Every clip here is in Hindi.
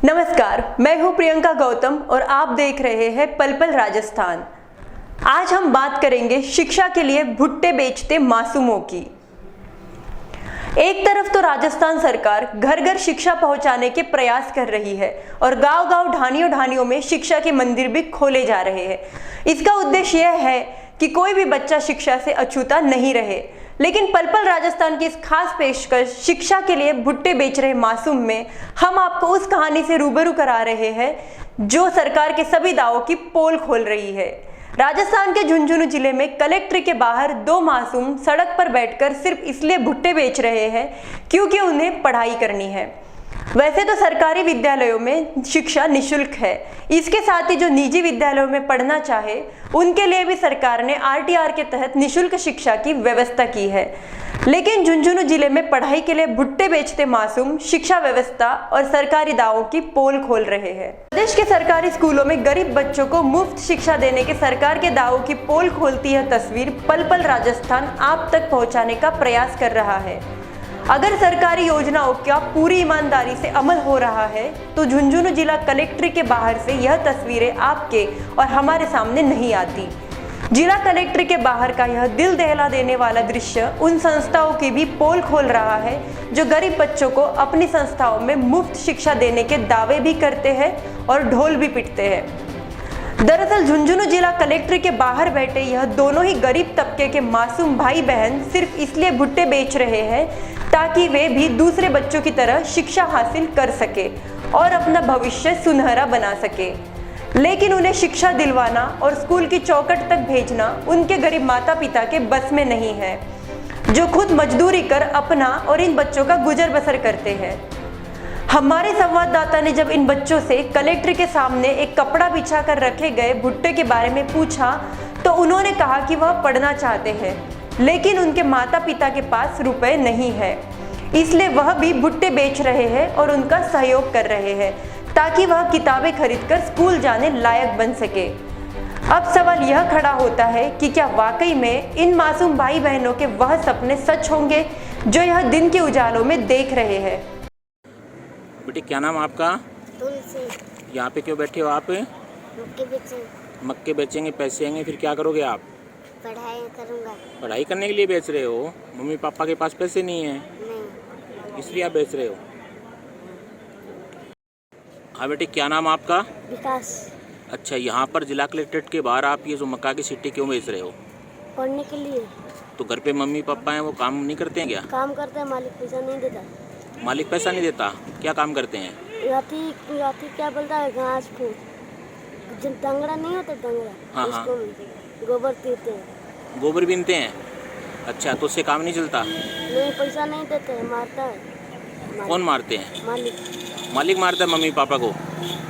नमस्कार, मैं हूं प्रियंका गौतम और आप देख रहे हैं पल पल राजस्थान। आज हम बात करेंगे शिक्षा के लिए भुट्टे बेचते मासूमों की। एक तरफ तो राजस्थान सरकार घर घर शिक्षा पहुंचाने के प्रयास कर रही है और गांव-गांव ढानियों ढानियों में शिक्षा के मंदिर भी खोले जा रहे हैं। इसका उद्देश्य यह है कि कोई भी बच्चा शिक्षा से अछूता नहीं रहे। लेकिन पल पल राजस्थान की इस खास पेशकश शिक्षा के लिए भुट्टे बेच रहे मासूम में हम आपको उस कहानी से रूबरू करा रहे हैं जो सरकार के सभी दावों की पोल खोल रही है। राजस्थान के झुंझुनू जिले में कलेक्ट्रेट के बाहर दो मासूम सड़क पर बैठकर सिर्फ इसलिए भुट्टे बेच रहे हैं क्योंकि उन्हें पढ़ाई करनी है। वैसे तो सरकारी विद्यालयों में शिक्षा निःशुल्क है, इसके साथ ही जो निजी विद्यालयों में पढ़ना चाहे उनके लिए भी सरकार ने आरटीआर के तहत निःशुल्क शिक्षा की व्यवस्था की है। लेकिन झुंझुनू जिले में पढ़ाई के लिए भुट्टे बेचते मासूम शिक्षा व्यवस्था और सरकारी दावों की पोल खोल रहे हैं। प्रदेश के सरकारी स्कूलों में गरीब बच्चों को मुफ्त शिक्षा देने के सरकार के दावों की पोल खोलती यह तस्वीर पल पल राजस्थान आप तक पहुंचाने का प्रयास कर रहा है। अगर सरकारी योजनाओं का पूरी ईमानदारी से अमल हो रहा है तो झुंझुनू जिला कलेक्ट्रेट के बाहर से यह तस्वीरें आपके और हमारे सामने नहीं आती। जिला कलेक्ट्रेट के बाहर का यह दिल दहला देने वाला दृश्य उन संस्थाओं की भी पोल खोल रहा है जो गरीब बच्चों को अपनी संस्थाओं में मुफ्त शिक्षा देने के दावे भी करते हैं और ढोल भी पीटते हैं। दरअसल झुंझुनू जिला कलेक्ट्रेट के बाहर बैठे यह दोनों ही गरीब तबके के मासूम भाई बहन सिर्फ इसलिए भुट्टे बेच रहे हैं ताकि वे भी दूसरे बच्चों की तरह शिक्षा हासिल कर सके और अपना भविष्य सुनहरा बना सके। लेकिन उन्हें शिक्षा दिलवाना और स्कूल की चौखट तक भेजना उनके गरीब माता पिता के बस में नहीं है, जो खुद मजदूरी कर अपना और इन बच्चों का गुजर बसर करते हैं। हमारे संवाददाता ने जब इन बच्चों से कलेक्ट्रेट के सामने एक कपड़ा बिछा कर रखे गए भुट्टे के बारे में पूछा तो उन्होंने कहा कि वह पढ़ना चाहते हैं, लेकिन उनके माता पिता के पास रुपए नहीं है, इसलिए वह भी भुट्टे बेच रहे हैं और उनका सहयोग कर रहे हैं ताकि वह किताबें खरीदकर स्कूल जाने लायक बन सके। अब सवाल यह खड़ा होता है कि क्या वाकई में इन मासूम भाई बहनों के वह सपने सच होंगे जो यह दिन के उजालों में देख रहे हैं। बेटे क्या नाम आपका? तुलसी। यहाँ पे क्यों बैठे हो आप? मक्के बेचेंगे, पैसे आएंगे, फिर क्या करोगे आप? पढ़ाई करूँगा। पढ़ाई करने के लिए बेच रहे हो? मम्मी पापा के पास पैसे नहीं है नहीं। इसलिए आप बेच रहे हो? हाँ बेटे क्या नाम आपका? विकास। अच्छा, यहाँ पर जिला कलेक्ट्रेट के बाहर आप ये जो मक्का की सिट्टी क्यों बेच रहे हो? पढ़ने के लिए। तो घर पे मम्मी पापा हैं, वो काम नहीं करते हैं क्या? काम करते हैं, मालिक पैसा नहीं देता। मालिक पैसा नहीं देता? क्या काम करते हैं? याती क्या बोलता है, घास फूस दंगड़ा नहीं होता, दंगड़ा। हाँ। उसको गोबर पीते हैं। गोबर बीनते हैं? अच्छा, तो उससे काम नहीं चलता? नहीं, पैसा नहीं देते हैं, मारता है। कौन मारते हैं? मालिक। मालिक मारता है मम्मी पापा को?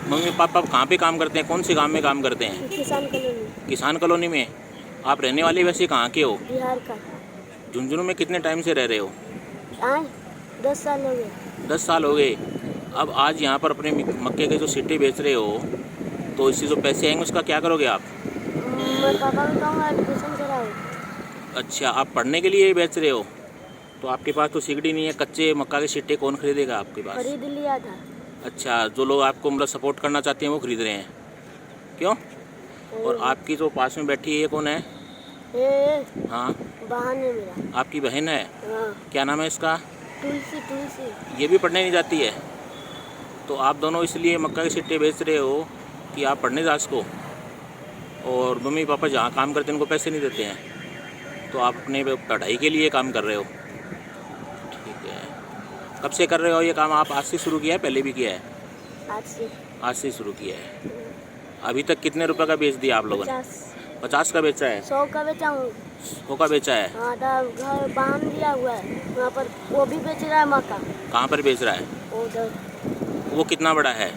मम्मी पापा कहाँ पे काम करते हैं, कौन से गांव में काम करते हैं? किसान कॉलोनी। किसान कॉलोनी में? आप रहने वाले वैसे कहाँ के हो? बिहार का। झुंझुनू में कितने टाइम से रह रहे हो? आज 10 साल हो गए। 10 साल हो गए। अब आज यहाँ पर अपने मक्के के जो सिट्टी बेच रहे हो तो इससे जो पैसे आएंगे उसका क्या करोगे आप? मैं पापा को कहूँगा एडमिशन कराओ। अच्छा, आप पढ़ने के लिए बेच रहे हो? तो आपके पास तो सिगड़ी नहीं है, कच्चे मक्का के सिट्टे कौन खरीदेगा आपके पास? खरीद लिया था। अच्छा, जो लोग आपको मतलब सपोर्ट करना चाहते हैं वो खरीद रहे हैं क्यों? और आपकी जो पास में बैठी है ये कौन है? हाँ, बहन है मेरा। आपकी बहन है? हाँ। क्या नाम है इसका? तुलसी। ये भी पढ़ने नहीं जाती है? तो आप दोनों इसलिए मक्का के सिट्टे बेच रहे हो कि आप पढ़ने जा सको और मम्मी पापा जहाँ काम करते हैं उनको पैसे नहीं देते हैं, तो आप अपने पढ़ाई के लिए काम कर रहे हो। ठीक है, कब से कर रहे हो ये काम? आप आज से शुरू किया है, पहले भी किया है? आज से शुरू किया है। अभी तक कितने रुपए का बेच दिया आप लोगों ने? 50 का बेचा है? 100 का बेचा हूँ। 100 का बेचा है? हाँ, घर बांध दिया हुआ है वहाँ पर, वो भी बेच रहा है मक्का। कहाँ पर बेच रहा है? उधर। वो कितना बड़ा है?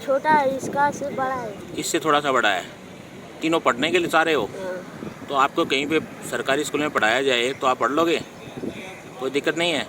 छोटा है, इसका से बड़ा है। इससे थोड़ा सा बड़ा है। तीनों पढ़ने के लिए चाह रहे हो? हाँ। तो आपको कहीं पे सरकारी स्कूल में पढ़ाया जाए तो आप पढ़ लोगे? कोई दिक्कत नहीं है?